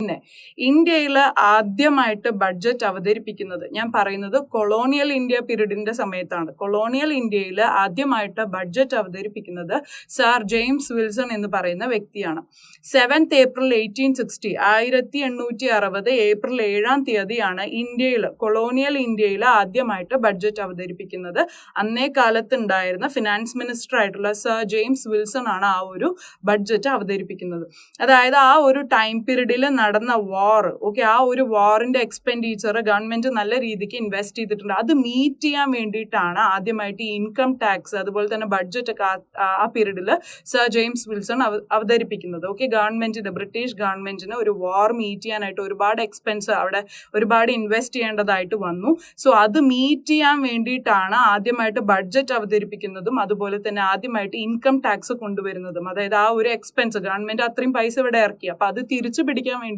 പിന്നെ ഇന്ത്യയിൽ ആദ്യമായിട്ട് ബഡ്ജറ്റ് അവതരിപ്പിക്കുന്നത്, ഞാൻ പറയുന്നത് കൊളോണിയൽ ഇന്ത്യ പീരീഡിന്റെ സമയത്താണ്. കൊളോണിയൽ ഇന്ത്യയിൽ ആദ്യമായിട്ട് ബഡ്ജറ്റ് അവതരിപ്പിക്കുന്നത് സർ ജെയിംസ് വിൽസൺ എന്ന് പറയുന്ന വ്യക്തിയാണ്. 7th April 1860 1860 ഏപ്രിൽ 7-ാം തീയതിയാണ് കൊളോണിയൽ ഇന്ത്യയിൽ ആദ്യമായിട്ട് ബഡ്ജറ്റ് അവതരിപ്പിക്കുന്നത്. അന്നേ കാലത്ത് ഉണ്ടായിരുന്ന ഫിനാൻസ് മിനിസ്റ്റർ ആയിട്ടുള്ള സർ ജെയിംസ് വിൽസൺ ആണ് ആ ഒരു ബഡ്ജറ്റ് അവതരിപ്പിക്കുന്നത്. അതായത് ആ ഒരു ടൈം പീരീഡിൽ നടന്ന വാർ, ആ ഒരു വാറിന്റെ എക്സ്പെൻഡിച്ചർ ഗവൺമെന്റ് നല്ല രീതിക്ക് ഇൻവെസ്റ്റ് ചെയ്തിട്ടുണ്ട്. അത് മീറ്റ് ചെയ്യാൻ വേണ്ടിയിട്ടാണ് ആദ്യമായിട്ട് ഈ ഇൻകം ടാക്സ് അതുപോലെ തന്നെ ബഡ്ജറ്റ് ഒക്കെ ആ പീരീഡിൽ സർ ജെയിംസ് വിൽസൺ അവതരിപ്പിക്കുന്നത്. ബ്രിട്ടീഷ് ഗവൺമെന്റിന് ഒരു വാർ മീറ്റ് ചെയ്യാനായിട്ട് ഒരുപാട് എക്സ്പെൻസ്, അവിടെ ഒരുപാട് ഇൻവെസ്റ്റ് ചെയ്യേണ്ടതായിട്ട് വന്നു. സോ അത് മീറ്റ് ചെയ്യാൻ വേണ്ടിയിട്ടാണ് ആദ്യമായിട്ട് ബഡ്ജറ്റ് അവതരിപ്പിക്കുന്നതും അതുപോലെ തന്നെ ആദ്യമായിട്ട് ഇൻകം ടാക്സ് കൊണ്ടുവരുന്നതും. അതായത് ആ ഒരു എക്സ്പെൻസ് ഗവൺമെന്റ് അത്രയും പൈസ ഇവിടെ ഇറക്കി, അപ്പൊ അത് തിരിച്ചു പിടിക്കാൻ വേണ്ടി